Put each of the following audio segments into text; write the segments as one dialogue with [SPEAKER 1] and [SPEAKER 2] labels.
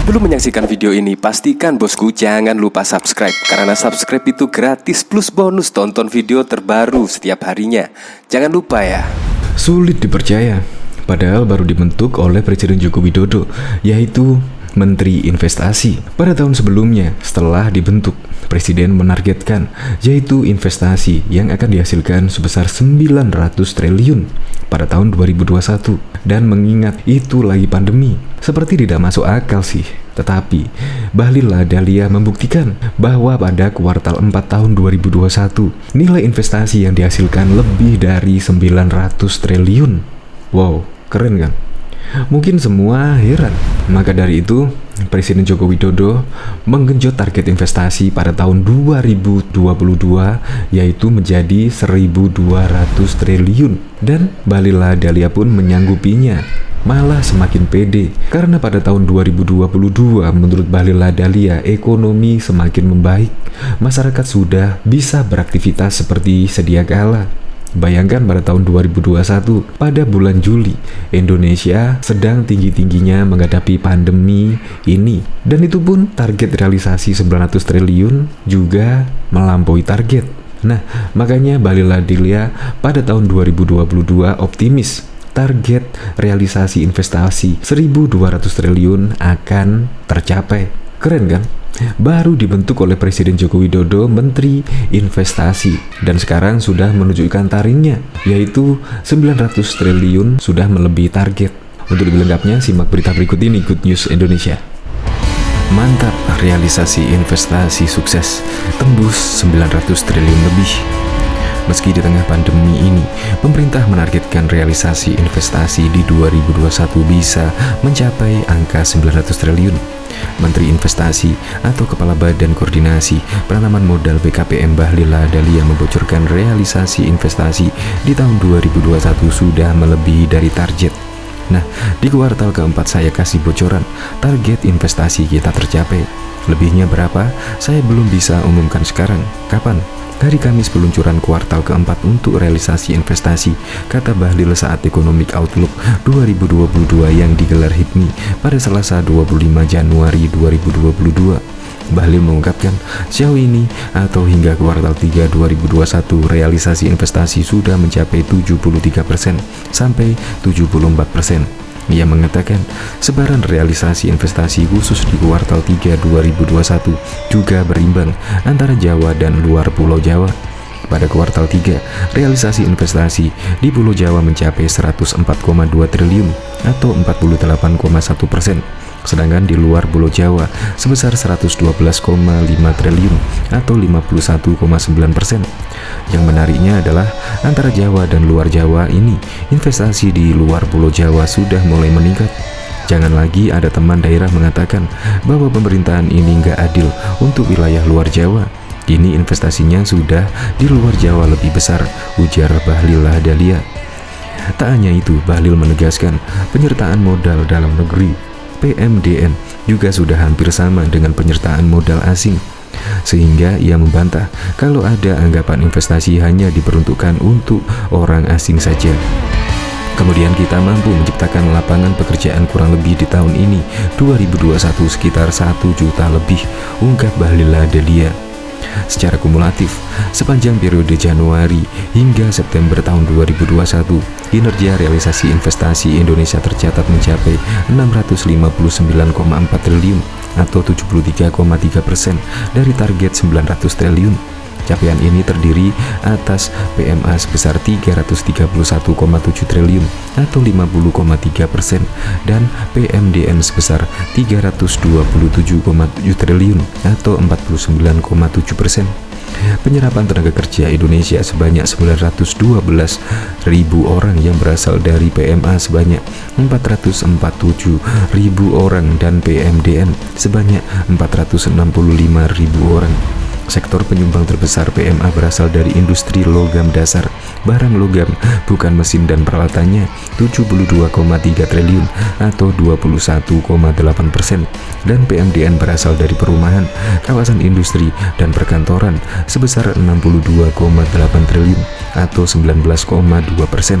[SPEAKER 1] Sebelum menyaksikan video ini, pastikan bosku jangan lupa subscribe. Karena subscribe itu gratis plus bonus tonton video terbaru setiap harinya. Jangan lupa ya.
[SPEAKER 2] Sulit dipercaya, padahal baru dibentuk oleh Presiden Joko Widodo, yaitu Menteri Investasi. Pada tahun sebelumnya, setelah dibentuk, Presiden menargetkan yaitu investasi yang akan dihasilkan sebesar 900 triliun pada tahun 2021. Dan mengingat itu lagi pandemi, seperti tidak masuk akal sih. Tetapi, Bahlil Lahadalia membuktikan bahwa pada kuartal 4 tahun 2021, nilai investasi yang dihasilkan lebih dari 900 triliun. Wow, keren kan? Mungkin semua heran. Maka dari itu, Presiden Joko Widodo menggenjot target investasi pada tahun 2022 yaitu menjadi 1.200 triliun. Dan Bahlil Lahadalia pun menyanggupinya, malah semakin pede karena pada tahun 2022 menurut Bahlil Lahadalia ekonomi semakin membaik. Masyarakat sudah bisa beraktivitas seperti sedia kala. Bayangkan pada tahun 2021, pada bulan Juli, Indonesia sedang tinggi-tingginya menghadapi pandemi ini. Dan itu pun target realisasi 900 triliun juga melampaui target. Nah, makanya Bahlil Lahadalia pada tahun 2022 optimis target realisasi investasi 1.200 triliun akan tercapai. Keren kan? Baru dibentuk oleh Presiden Joko Widodo Menteri Investasi dan sekarang sudah menunjukkan taringnya yaitu 900 triliun sudah melebihi target. Untuk lebih lengkapnya simak berita berikut ini. Good News Indonesia. Mantap, realisasi investasi sukses tembus 900 triliun lebih. Meski di tengah pandemi ini, pemerintah menargetkan realisasi investasi di 2021 bisa mencapai angka 900 triliun. Menteri Investasi atau Kepala Badan Koordinasi Penanaman Modal BKPM Bahlil Lahadalia membocorkan realisasi investasi di tahun 2021 sudah melebihi dari target. Nah, di kuartal keempat saya kasih bocoran, target investasi kita tercapai. Lebihnya berapa? Saya belum bisa umumkan sekarang. Kapan? Hari Kamis peluncuran kuartal keempat untuk realisasi investasi, kata Bahlil saat Economic Outlook 2022 yang digelar HIPMI pada Selasa 25 Januari 2022. Bahlil mengungkapkan, sejauh ini atau hingga kuartal 3 2021, realisasi investasi sudah mencapai 73% sampai 74%. Ia mengatakan, sebaran realisasi investasi khusus di kuartal 3 2021 juga berimbang antara Jawa dan luar Pulau Jawa. Pada kuartal 3, realisasi investasi di Pulau Jawa mencapai 104,2 triliun atau 48,1%. Sedangkan di luar Pulau Jawa sebesar 112,5 triliun atau 51,9%. Yang menariknya adalah antara Jawa dan luar Jawa ini, investasi di luar Pulau Jawa sudah mulai meningkat. Jangan lagi ada teman daerah mengatakan bahwa pemerintahan ini nggak adil untuk wilayah luar Jawa. Kini investasinya sudah di luar Jawa lebih besar, ujar Bahlil Lahadalia. Tak hanya itu, Bahlil menegaskan penyertaan modal dalam negeri PMDN juga sudah hampir sama dengan penyertaan modal asing. Sehingga ia membantah kalau ada anggapan investasi hanya diperuntukkan untuk orang asing saja. Kemudian kita mampu menciptakan lapangan pekerjaan kurang lebih di tahun ini 2021 sekitar 1 juta lebih, ungkap Bahlil Lahadalia. Secara kumulatif, sepanjang periode Januari hingga September tahun 2021, kinerja realisasi investasi Indonesia tercatat mencapai 659,4 triliun atau 73,3% dari target 900 triliun. Capaian ini terdiri atas PMA sebesar 331,7 triliun atau 50,3% dan PMDN sebesar 327,7 triliun atau 49,7%. Penyerapan tenaga kerja Indonesia sebanyak 912.000 orang yang berasal dari PMA sebanyak 447.000 orang dan PMDN sebanyak 465.000 orang. Sektor penyumbang terbesar PMA berasal dari industri logam dasar, barang logam, bukan mesin dan peralatannya 72,3 triliun atau 21,8%, dan PMDN berasal dari perumahan, kawasan industri, dan perkantoran sebesar 62,8 triliun atau 19,2%.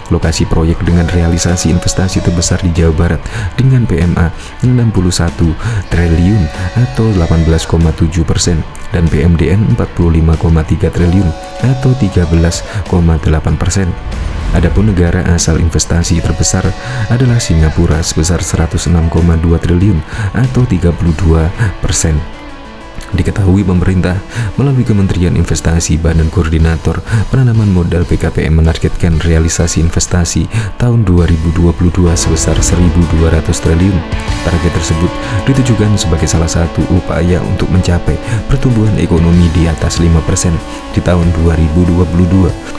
[SPEAKER 2] Lokasi proyek dengan realisasi investasi terbesar di Jawa Barat dengan PMA 61 triliun atau 18,7% dan PMDN 45,3 triliun atau 13,8%. Adapun negara asal investasi terbesar adalah Singapura sebesar 106,2 triliun atau 32%. Diketahui pemerintah melalui Kementerian Investasi Badan Koordinator Penanaman Modal BKPM menargetkan realisasi investasi tahun 2022 sebesar 1.200 triliun. Target tersebut ditujukan sebagai salah satu upaya untuk mencapai pertumbuhan ekonomi di atas 5% di tahun 2022.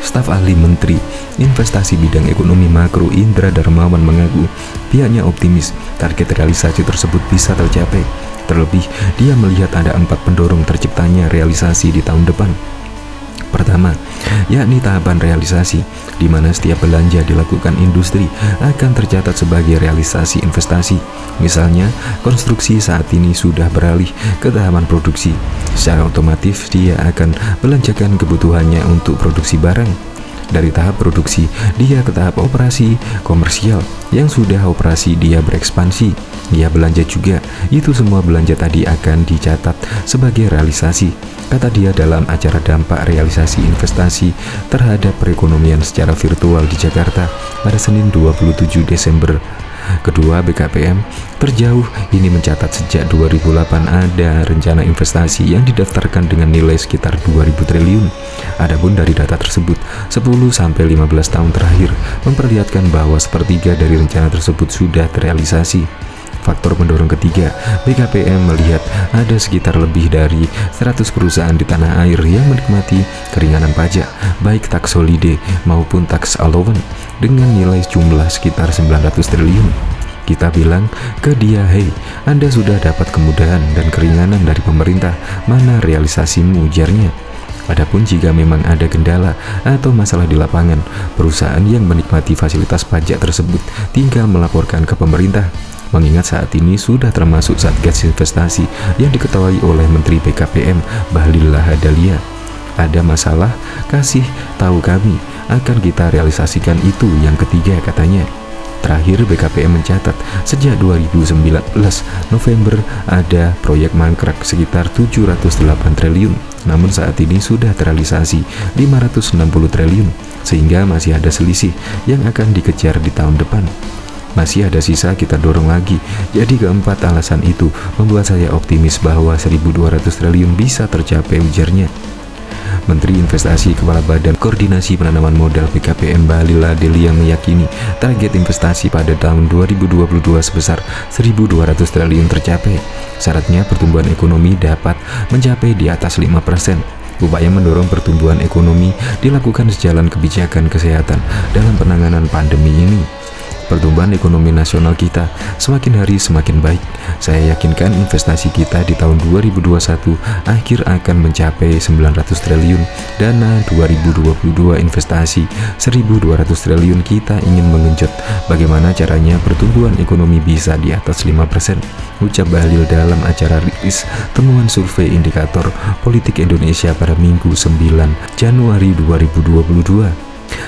[SPEAKER 2] Staf ahli Menteri Investasi Bidang Ekonomi Makro Indra Darmawan mengaku pihaknya optimis target realisasi tersebut bisa tercapai. Terlebih, dia melihat ada 4 pendorong terciptanya realisasi di tahun depan. Pertama, yakni tahapan realisasi, di mana setiap belanja dilakukan industri akan tercatat sebagai realisasi investasi. Misalnya, konstruksi saat ini sudah beralih ke tahapan produksi. Secara otomatis, dia akan belanjakan kebutuhannya untuk produksi barang. Dari tahap produksi, dia ke tahap operasi komersial. Yang sudah operasi, dia berekspansi. Dia belanja juga. Itu semua belanja tadi akan dicatat sebagai realisasi, kata dia dalam acara dampak realisasi investasi terhadap perekonomian secara virtual di Jakarta pada Senin 27 Desember. Kedua, BKPM terjauh ini mencatat sejak 2008 ada rencana investasi yang didaftarkan dengan nilai sekitar 2.000 triliun. Adapun dari data tersebut, 10-15 tahun terakhir memperlihatkan bahwa sepertiga dari rencana tersebut sudah terrealisasi. Faktor pendorong ketiga, BKPM melihat ada sekitar lebih dari 100 perusahaan di tanah air yang menikmati keringanan pajak, baik tax holiday maupun tax allowance, dengan nilai jumlah sekitar 900 triliun. Kita bilang ke dia, "Hei, Anda sudah dapat kemudahan dan keringanan dari pemerintah, mana realisasimu?" ujarnya. Adapun jika memang ada kendala atau masalah di lapangan, perusahaan yang menikmati fasilitas pajak tersebut tinggal melaporkan ke pemerintah. Mengingat saat ini sudah termasuk Satgas Investasi yang diketuai oleh Menteri BKPM Bahlil Lahadalia. Ada masalah, kasih tahu kami, akan kita realisasikan. Itu yang ketiga, katanya. Terakhir, BKPM mencatat sejak 2019 November ada proyek mangkrak sekitar 708 triliun, namun saat ini sudah terrealisasi 560 triliun, sehingga masih ada selisih yang akan dikejar di tahun depan. Masih ada sisa, kita dorong lagi. Jadi keempat alasan itu membuat saya optimis bahwa 1.200 triliun bisa tercapai, ujarnya. Menteri Investasi Kepala Badan Koordinasi Penanaman Modal BKPM Bahlil Lahadalia meyakini target investasi pada tahun 2022 sebesar 1.200 triliun tercapai. Syaratnya pertumbuhan ekonomi dapat mencapai di atas 5%. Upaya mendorong pertumbuhan ekonomi dilakukan sejalan kebijakan kesehatan dalam penanganan pandemi ini. Pertumbuhan ekonomi nasional kita semakin hari semakin baik. Saya yakinkan investasi kita di tahun 2021 akhir akan mencapai 900 triliun. Dana 2022 investasi 1.200 triliun. Kita ingin mengenjot bagaimana caranya pertumbuhan ekonomi bisa di atas 5%, ucap Bahlil dalam acara rilis temuan survei indikator politik Indonesia pada Minggu 9 Januari 2022.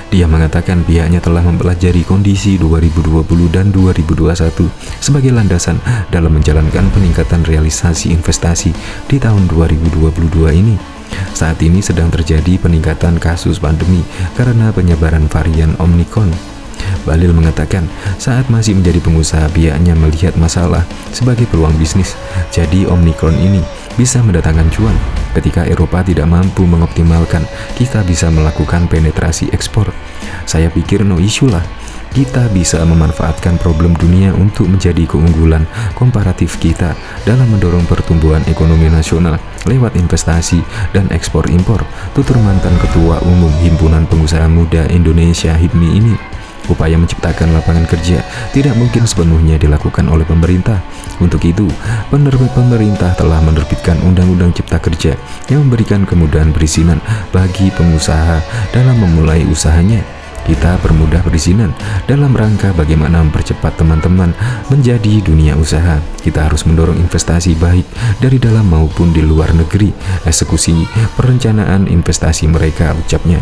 [SPEAKER 2] Dia mengatakan pihaknya telah mempelajari kondisi 2020 dan 2021 sebagai landasan dalam menjalankan peningkatan realisasi investasi di tahun 2022 ini. Saat ini sedang terjadi peningkatan kasus pandemi karena penyebaran varian Omicron. Bahlil mengatakan saat masih menjadi pengusaha pihaknya melihat masalah sebagai peluang bisnis. Jadi Omicron ini bisa mendatangkan cuan. Ketika Eropa tidak mampu mengoptimalkan, kita bisa melakukan penetrasi ekspor. Saya pikir no issue lah. Kita bisa memanfaatkan problem dunia untuk menjadi keunggulan komparatif kita dalam mendorong pertumbuhan ekonomi nasional lewat investasi dan ekspor impor, tutur mantan Ketua Umum Himpunan Pengusaha Muda Indonesia HIPMI ini. Upaya menciptakan lapangan kerja tidak mungkin sepenuhnya dilakukan oleh pemerintah. Untuk itu, pemerintah telah menerbitkan Undang-Undang Cipta Kerja yang memberikan kemudahan perizinan bagi pengusaha dalam memulai usahanya. Kita permudah perizinan dalam rangka bagaimana mempercepat teman-teman menjadi dunia usaha. Kita harus mendorong investasi baik dari dalam maupun di luar negeri, eksekusi perencanaan investasi mereka, ucapnya.